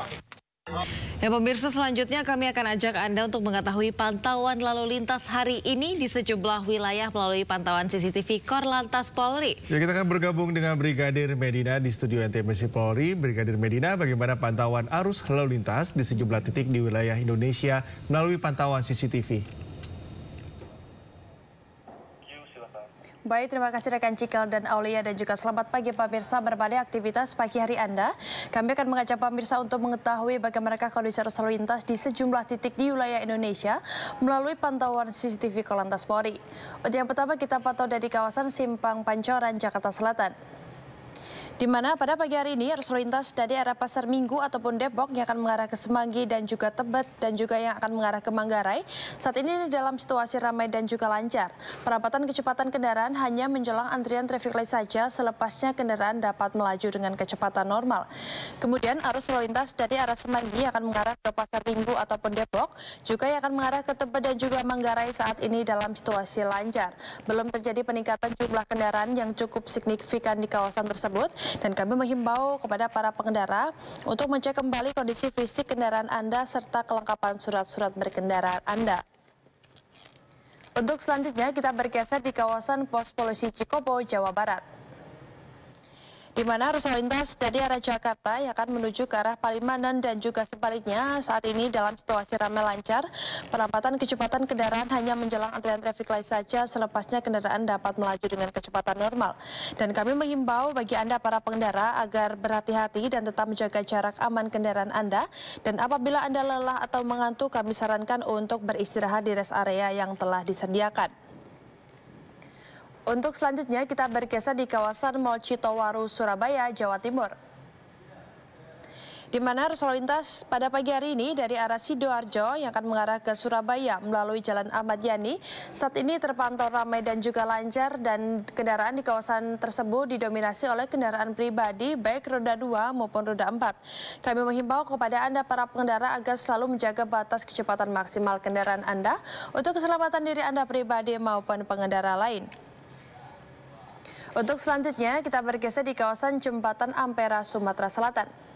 Ya pemirsa, selanjutnya kami akan ajak Anda untuk mengetahui pantauan lalu lintas hari ini di sejumlah wilayah melalui pantauan CCTV Korlantas Polri. Ya, kita akan bergabung dengan Brigadir Medina di studio NTMC Polri. Brigadir Medina, bagaimana pantauan arus lalu lintas di sejumlah titik di wilayah Indonesia melalui pantauan CCTV? Baik, terima kasih rekan Cikal dan Aulia dan juga selamat pagi pemirsa. Berbagai aktivitas pagi hari Anda, kami akan mengajak pemirsa untuk mengetahui bagaimana kondisi arus lalu lintas di sejumlah titik di wilayah Indonesia melalui pantauan CCTV Korlantas Polri. Untuk yang pertama kita pantau dari kawasan Simpang Pancoran, Jakarta Selatan. Di mana pada pagi hari ini arus lalu lintas dari arah Pasar Minggu ataupun Depok yang akan mengarah ke Semanggi dan juga Tebet dan juga yang akan mengarah ke Manggarai saat ini dalam situasi ramai dan juga lancar. Perapatan kecepatan kendaraan hanya menjelang antrian traffic light saja, selepasnya kendaraan dapat melaju dengan kecepatan normal. Kemudian arus lalu lintas dari arah Semanggi yang akan mengarah ke Pasar Minggu ataupun Depok juga yang akan mengarah ke Tebet dan juga Manggarai saat ini dalam situasi lancar. Belum terjadi peningkatan jumlah kendaraan yang cukup signifikan di kawasan tersebut. Dan kami menghimbau kepada para pengendara untuk mengecek kembali kondisi fisik kendaraan Anda serta kelengkapan surat-surat berkendara Anda. Untuk selanjutnya kita bergeser di kawasan Pos Polisi Cikopo, Jawa Barat. Di mana arus lalu lintas dari arah Jakarta yang akan menuju ke arah Palimanan dan juga sebaliknya saat ini dalam situasi ramai lancar. Perapatan kecepatan kendaraan hanya menjelang antrian traffic light saja, selepasnya kendaraan dapat melaju dengan kecepatan normal. Dan kami menghimbau bagi Anda para pengendara agar berhati-hati dan tetap menjaga jarak aman kendaraan Anda. Dan apabila Anda lelah atau mengantuk, kami sarankan untuk beristirahat di rest area yang telah disediakan. Untuk selanjutnya kita bergeser di kawasan Mall Citowaru, Surabaya, Jawa Timur. Di di mana arus lalu lintas pada pagi hari ini dari arah Sidoarjo yang akan mengarah ke Surabaya melalui Jalan Ahmad Yani saat ini terpantau ramai dan juga lancar, dan kendaraan di kawasan tersebut didominasi oleh kendaraan pribadi baik roda 2 maupun roda 4. Kami menghimbau kepada Anda para pengendara agar selalu menjaga batas kecepatan maksimal kendaraan Anda untuk keselamatan diri Anda pribadi maupun pengendara lain. Untuk selanjutnya kita bergeser di kawasan Jembatan Ampera, Sumatera Selatan,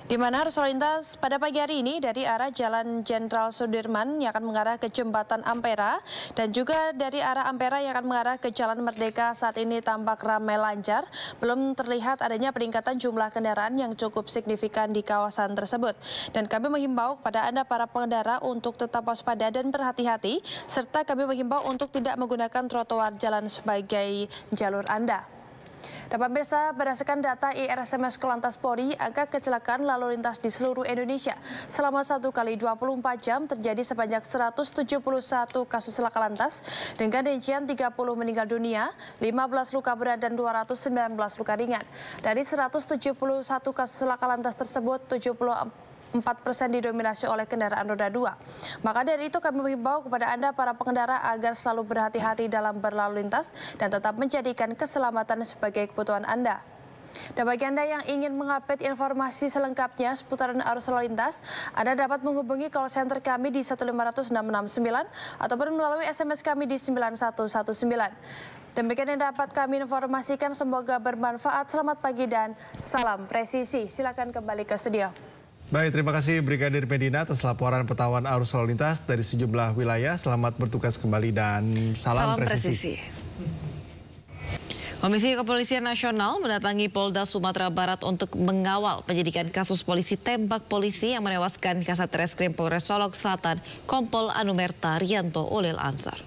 di mana arus lalu lintas pada pagi hari ini dari arah Jalan Jenderal Sudirman yang akan mengarah ke Jembatan Ampera dan juga dari arah Ampera yang akan mengarah ke Jalan Merdeka saat ini tampak ramai lancar. Belum terlihat adanya peningkatan jumlah kendaraan yang cukup signifikan di kawasan tersebut. Dan kami menghimbau kepada Anda para pengendara untuk tetap waspada dan berhati-hati, serta kami menghimbau untuk tidak menggunakan trotoar jalan sebagai jalur Anda. Dan pemirsa, berdasarkan data IRSMS Korlantas Polri, angka kecelakaan lalu lintas di seluruh Indonesia selama 1 kali 24 jam terjadi sebanyak 171 kasus laka lantas dengan rincian 30 meninggal dunia, 15 luka berat dan 219 luka ringan. Dari 171 kasus laka lantas tersebut, 4% didominasi oleh kendaraan roda 2. Maka dari itu kami mengimbau kepada Anda para pengendara agar selalu berhati-hati dalam berlalu lintas dan tetap menjadikan keselamatan sebagai kebutuhan Anda. Dan bagi Anda yang ingin mengupdate informasi selengkapnya seputaran arus lalu lintas, Anda dapat menghubungi call center kami di 1500669 ataupun melalui SMS kami di 9119. Demikian yang dapat kami informasikan, semoga bermanfaat. Selamat pagi dan salam presisi. Silakan kembali ke studio. Baik, terima kasih Brigadir Medina atas laporan pantauan arus lalu lintas dari sejumlah wilayah. Selamat bertugas kembali dan salam presisi. Komisi Kepolisian Nasional mendatangi Polda Sumatera Barat untuk mengawal penyidikan kasus polisi tembak polisi yang menewaskan Kasat Reskrim Polres Solok Selatan, Kompol Anumerta Rianto Ulil Ansor.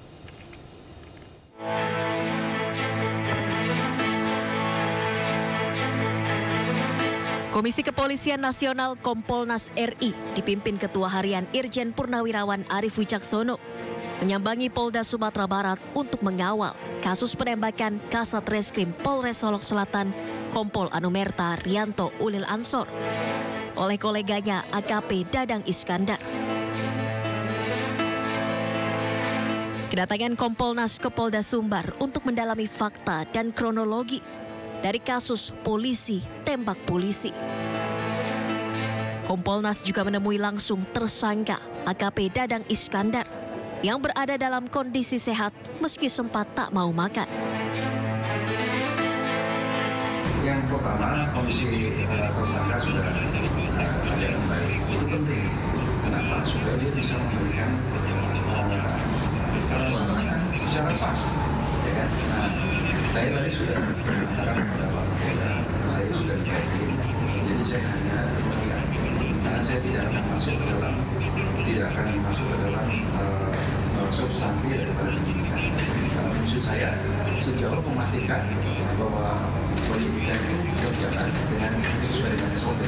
Komisi Kepolisian Nasional Kompolnas RI dipimpin Ketua Harian Irjen Purnawirawan Arief Wicaksono menyambangi Polda Sumatera Barat untuk mengawal kasus penembakan Kasat Reskrim Polres Solok Selatan Kompol Anumerta Rianto Ulil Ansor oleh koleganya AKP Dadang Iskandar. Kedatangan Kompolnas ke Polda Sumbar untuk mendalami fakta dan kronologi dari kasus polisi tembak polisi. Kompolnas juga menemui langsung tersangka AKP Dadang Iskandar yang berada dalam kondisi sehat meski sempat tak mau makan. Yang pertama, kondisi tersangka sudah ada yang baik. Itu penting. Kenapa? Supaya dia bisa memberikan secara pas. Ya kan? Nah, saya tadi sudah mengatakan kepada Pak Kapolda, saya sudah dibagiin, jadi saya hanya mengingatkan, karena saya tidak akan masuk ke dalam substansi daripada penyidikan. Karena maksud saya sejauh memastikan bahwa penyidikan itu berjalan dengan sesuai dengan SOP.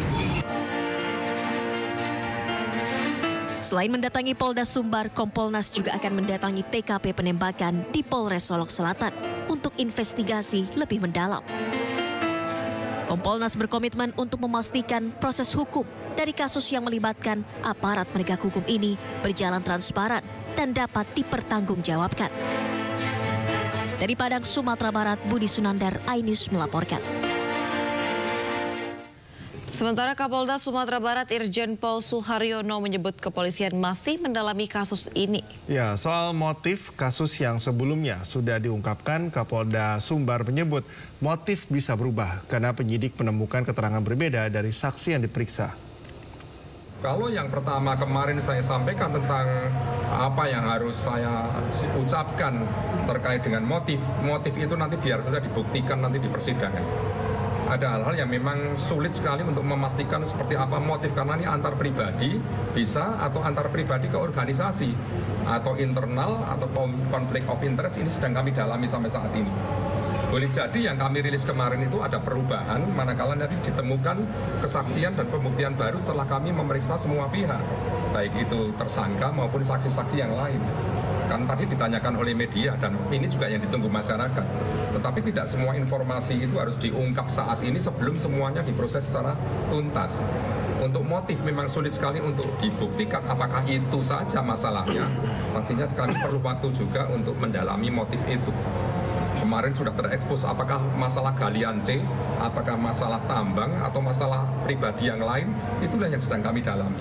Selain mendatangi Polda Sumbar, Kompolnas juga akan mendatangi TKP penembakan di Polres Solok Selatan untuk investigasi lebih mendalam. Kompolnas berkomitmen untuk memastikan proses hukum dari kasus yang melibatkan aparat penegak hukum ini berjalan transparan dan dapat dipertanggungjawabkan. Dari Padang, Sumatera Barat, Budi Sunandar, iNews melaporkan. Sementara Kapolda Sumatera Barat Irjen Pol Suharyono menyebut kepolisian masih mendalami kasus ini. Ya, soal motif kasus yang sebelumnya sudah diungkapkan, Kapolda Sumbar menyebut motif bisa berubah karena penyidik menemukan keterangan berbeda dari saksi yang diperiksa. Kalau yang pertama kemarin saya sampaikan tentang apa yang harus saya ucapkan terkait dengan motif itu nanti biar saja dibuktikan nanti di persidangan. Ada hal-hal yang memang sulit sekali untuk memastikan seperti apa motif, karena ini antar pribadi bisa atau antar pribadi ke organisasi atau internal atau konflik of interest, ini sedang kami dalami sampai saat ini. Boleh jadi yang kami rilis kemarin itu ada perubahan manakala nanti ditemukan kesaksian dan pembuktian baru setelah kami memeriksa semua pihak. baik itu tersangka maupun saksi-saksi yang lain. Kan tadi ditanyakan oleh media dan ini juga yang ditunggu masyarakat. Tetapi tidak semua informasi itu harus diungkap saat ini sebelum semuanya diproses secara tuntas. Untuk motif memang sulit sekali untuk dibuktikan apakah itu saja masalahnya. Pastinya kami perlu waktu juga untuk mendalami motif itu. Kemarin sudah terekspos apakah masalah galian C, apakah masalah tambang atau masalah pribadi yang lain, itulah yang sedang kami dalami.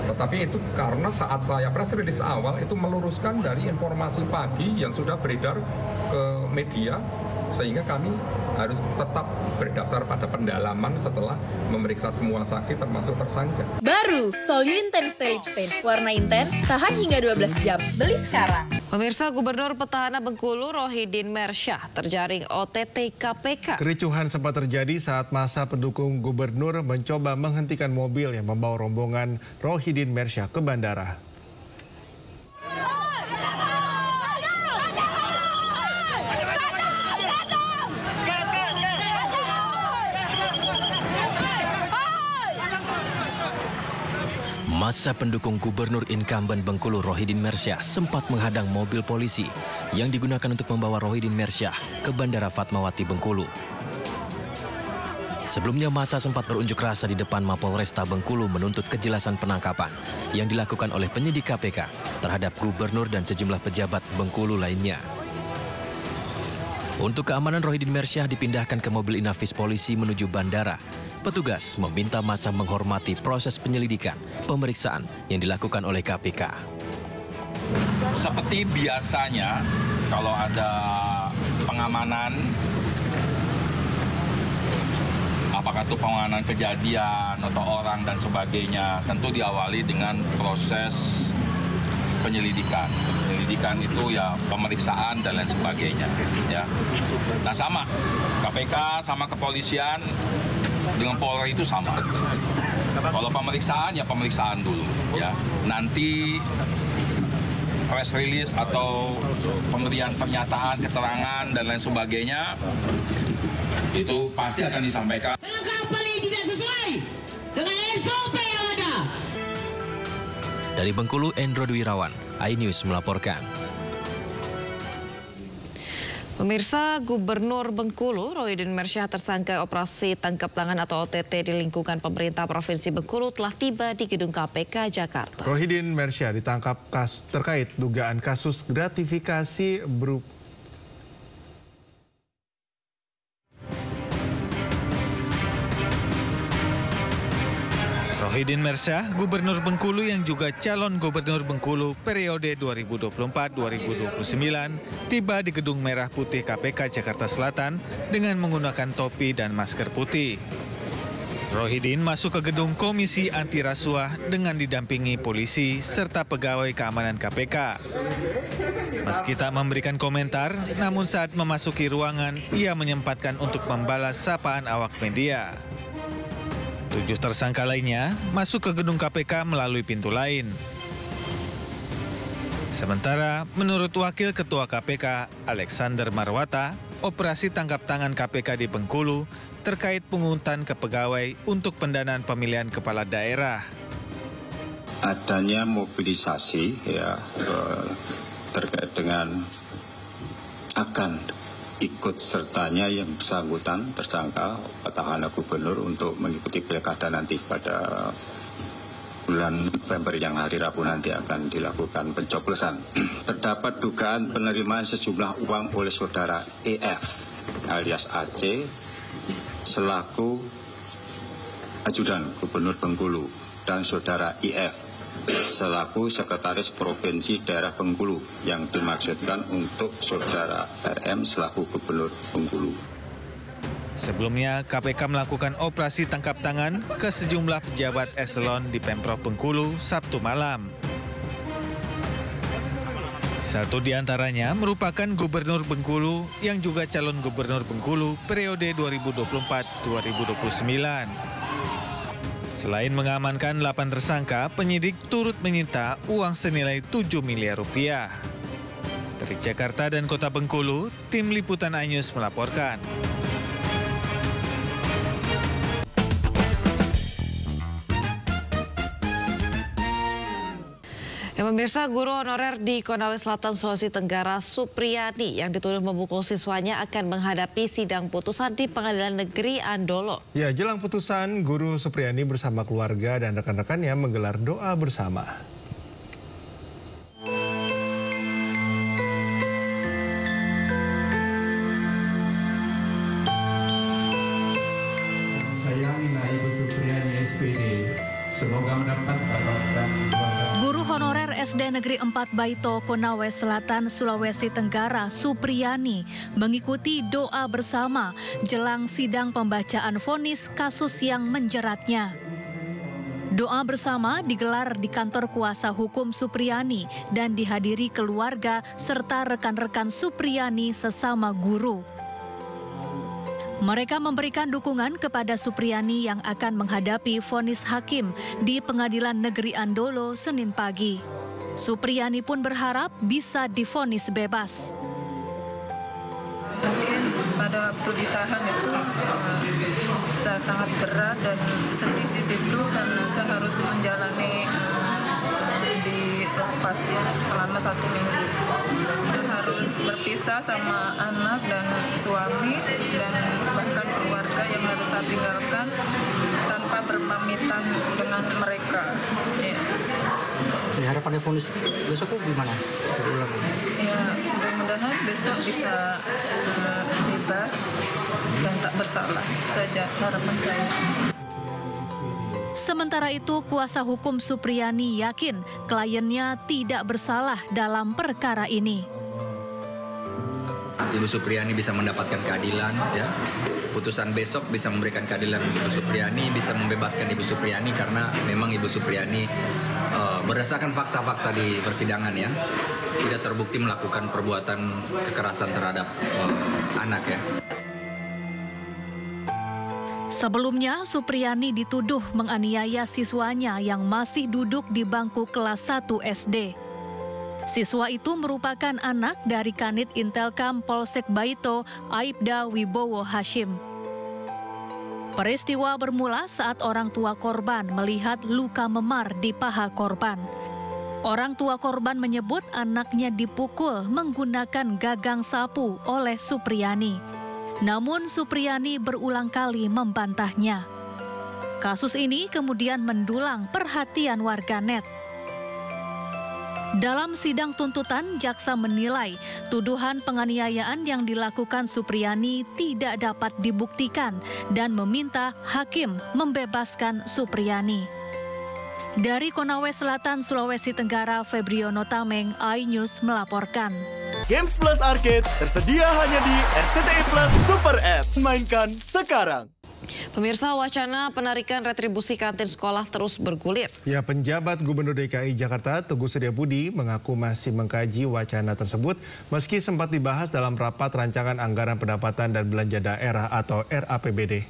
Tetapi itu karena saat saya press release awal itu meluruskan dari informasi pagi yang sudah beredar ke media, sehingga kami harus tetap berdasar pada pendalaman setelah memeriksa semua saksi termasuk tersangka. Baru Solyu Intense Lip Stain, warna intens, tahan hingga 12 jam. Beli sekarang. Pemirsa, Gubernur Petahana Bengkulu Rohidin Mersyah terjaring OTT KPK. Kericuhan sempat terjadi saat masa pendukung gubernur mencoba menghentikan mobil yang membawa rombongan Rohidin Mersyah ke bandara. Massa pendukung Gubernur incumbent Bengkulu Rohidin Mersyah sempat menghadang mobil polisi yang digunakan untuk membawa Rohidin Mersyah ke Bandara Fatmawati Bengkulu. Sebelumnya massa sempat berunjuk rasa di depan Mapolresta Bengkulu menuntut kejelasan penangkapan yang dilakukan oleh penyidik KPK terhadap gubernur dan sejumlah pejabat Bengkulu lainnya. Untuk keamanan Rohidin Mersyah dipindahkan ke mobil inafis polisi menuju bandara. Petugas meminta massa menghormati proses penyelidikan, pemeriksaan yang dilakukan oleh KPK. Seperti biasanya, kalau ada pengamanan, apakah itu pengamanan kejadian atau orang dan sebagainya, tentu diawali dengan proses penyelidikan. Penyelidikan itu ya pemeriksaan dan lain sebagainya. Ya. Nah sama, KPK sama kepolisian dengan Polri itu sama. Kalau pemeriksaan ya pemeriksaan dulu. Ya. Nanti press release atau pemberian pernyataan, keterangan dan lain sebagainya itu pasti akan disampaikan. Kapal ini tidak sesuai dengan SOP yang ada. Dari Bengkulu, Endro Dwirawan, iNews melaporkan. Pemirsa, Gubernur Bengkulu Rohidin Mersyah tersangka operasi tangkap tangan atau OTT di lingkungan pemerintah Provinsi Bengkulu telah tiba di gedung KPK Jakarta. Rohidin Mersyah ditangkap terkait dugaan kasus gratifikasi berupa Rohidin Mersyah, Gubernur Bengkulu yang juga calon Gubernur Bengkulu periode 2024-2029, tiba di Gedung Merah Putih KPK Jakarta Selatan dengan menggunakan topi dan masker putih. Rohidin masuk ke gedung Komisi Anti Rasuah dengan didampingi polisi serta pegawai keamanan KPK. Meski tak memberikan komentar, namun saat memasuki ruangan, ia menyempatkan untuk membalas sapaan awak media. 7 tersangka lainnya masuk ke gedung KPK melalui pintu lain. Sementara, menurut Wakil Ketua KPK, Alexander Marwata, operasi tangkap tangan KPK di Bengkulu terkait pungutan ke pegawai untuk pendanaan pemilihan kepala daerah. Adanya mobilisasi ya terkait dengan akan ikut sertanya yang bersangkutan tersangka petahana gubernur untuk mengikuti pilkada nanti pada bulan November yang hari Rabu nanti akan dilakukan pencoblosan. Terdapat dugaan penerimaan sejumlah uang oleh saudara EF alias AC selaku ajudan Gubernur Bengkulu dan saudara IF selaku Sekretaris Provinsi Daerah Bengkulu yang dimaksudkan untuk saudara RM selaku Gubernur Bengkulu. Sebelumnya, KPK melakukan operasi tangkap tangan ke sejumlah pejabat eselon di Pemprov Bengkulu Sabtu malam. Satu di antaranya merupakan Gubernur Bengkulu yang juga calon Gubernur Bengkulu periode 2024-2029. Selain mengamankan 8 tersangka, penyidik turut menyita uang senilai 7 miliar rupiah. Dari Jakarta dan Kota Bengkulu, tim Liputan iNews melaporkan. Pemirsa, guru honorer di Konawe Selatan, Sulawesi Tenggara, Supriyani yang dituduh memukul siswanya akan menghadapi sidang putusan di Pengadilan Negeri Andolo. Ya, jelang putusan, guru Supriyani bersama keluarga dan rekan-rekannya menggelar doa bersama. Sayangilah Ibu Supriyani SPD, semoga mendapatkan Guru honorer SD Negeri 4 Baito, Konawe Selatan, Sulawesi Tenggara, Supriyani mengikuti doa bersama jelang sidang pembacaan vonis kasus yang menjeratnya. Doa bersama digelar di kantor kuasa hukum Supriyani dan dihadiri keluarga serta rekan-rekan Supriyani sesama guru. Mereka memberikan dukungan kepada Supriyani yang akan menghadapi vonis hakim di Pengadilan Negeri Andolo Senin pagi. Supriyani pun berharap bisa divonis bebas. Mungkin pada waktu ditahan itu saya sangat berat dan sedih di situ karena saya harus menjalani di lapas ya selama 1 minggu. Saya harus berpisah sama anak dan suami dan bahkan keluarga yang harus saya tinggalkan tanpa berpamitan dengan mereka. Ya. Harapannya vonis besok gimana? Ya, mudah-mudahan besok bisa bebas dan tak bersalah saja harapan saya. Sementara itu, kuasa hukum Supriyani yakin kliennya tidak bersalah dalam perkara ini. Ibu Supriyani bisa mendapatkan keadilan, ya. Putusan besok bisa memberikan keadilan Ibu Supriyani, bisa membebaskan Ibu Supriyani karena memang Ibu Supriyani berdasarkan fakta-fakta di persidangan ya, tidak terbukti melakukan perbuatan kekerasan terhadap anak ya. Sebelumnya, Supriyani dituduh menganiaya siswanya yang masih duduk di bangku kelas 1 SD. Siswa itu merupakan anak dari Kanit Intelkam Polsek Baito, Aibda Wibowo Hashim. Peristiwa bermula saat orang tua korban melihat luka memar di paha korban. Orang tua korban menyebut anaknya dipukul menggunakan gagang sapu oleh Supriyani. Namun Supriyani berulang kali membantahnya. Kasus ini kemudian mendulang perhatian warganet. Dalam sidang tuntutan, jaksa menilai tuduhan penganiayaan yang dilakukan Supriyani tidak dapat dibuktikan dan meminta hakim membebaskan Supriyani. Dari Konawe Selatan, Sulawesi Tenggara, Febriono Tameng, iNews melaporkan. Games Plus Arcade tersedia hanya di RCTI Plus Super App. Mainkan sekarang. Pemirsa, wacana penarikan retribusi kantin sekolah terus bergulir. Ya, penjabat Gubernur DKI Jakarta Teguh Setiabudi mengaku masih mengkaji wacana tersebut meski sempat dibahas dalam rapat rancangan anggaran pendapatan dan belanja daerah atau RAPBD.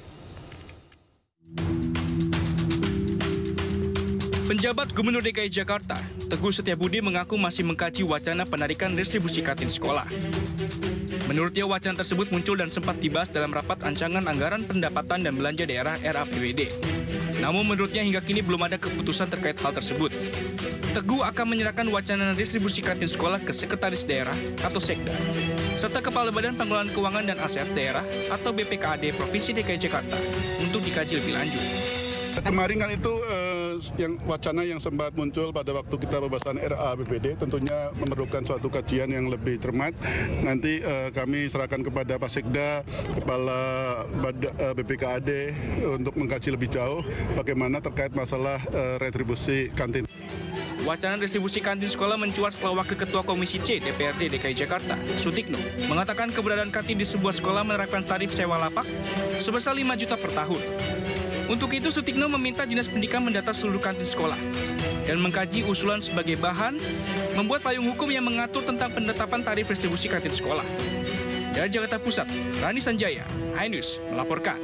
Penjabat Gubernur DKI Jakarta, Teguh Setiabudi mengaku masih mengkaji wacana penarikan distribusi kantin sekolah. Menurutnya wacana tersebut muncul dan sempat dibahas dalam rapat rancangan anggaran pendapatan dan belanja daerah RAPBD. Namun menurutnya hingga kini belum ada keputusan terkait hal tersebut. Teguh akan menyerahkan wacana distribusi kantin sekolah ke Sekretaris Daerah atau Sekda, serta Kepala Badan Pengelolaan Keuangan dan Aset Daerah atau BPKAD Provinsi DKI Jakarta untuk dikaji lebih lanjut. Kemarin kan itu yang wacana yang sempat muncul pada waktu kita pembahasan RAPBD tentunya memerlukan suatu kajian yang lebih cermat. Nanti kami serahkan kepada Pak Sekda, Kepala BPKAD untuk mengkaji lebih jauh bagaimana terkait masalah retribusi kantin. Wacana distribusi kantin sekolah mencuat setelah Wakil Ketua Komisi C DPRD DKI Jakarta, Sutikno, mengatakan keberadaan kantin di sebuah sekolah menerapkan tarif sewa lapak sebesar 5 juta per tahun. Untuk itu, Sutikno meminta Dinas Pendidikan mendata seluruh kantin sekolah dan mengkaji usulan sebagai bahan membuat payung hukum yang mengatur tentang penetapan tarif distribusi kantin sekolah. Dari Jakarta Pusat, Rani Sanjaya, iNews melaporkan.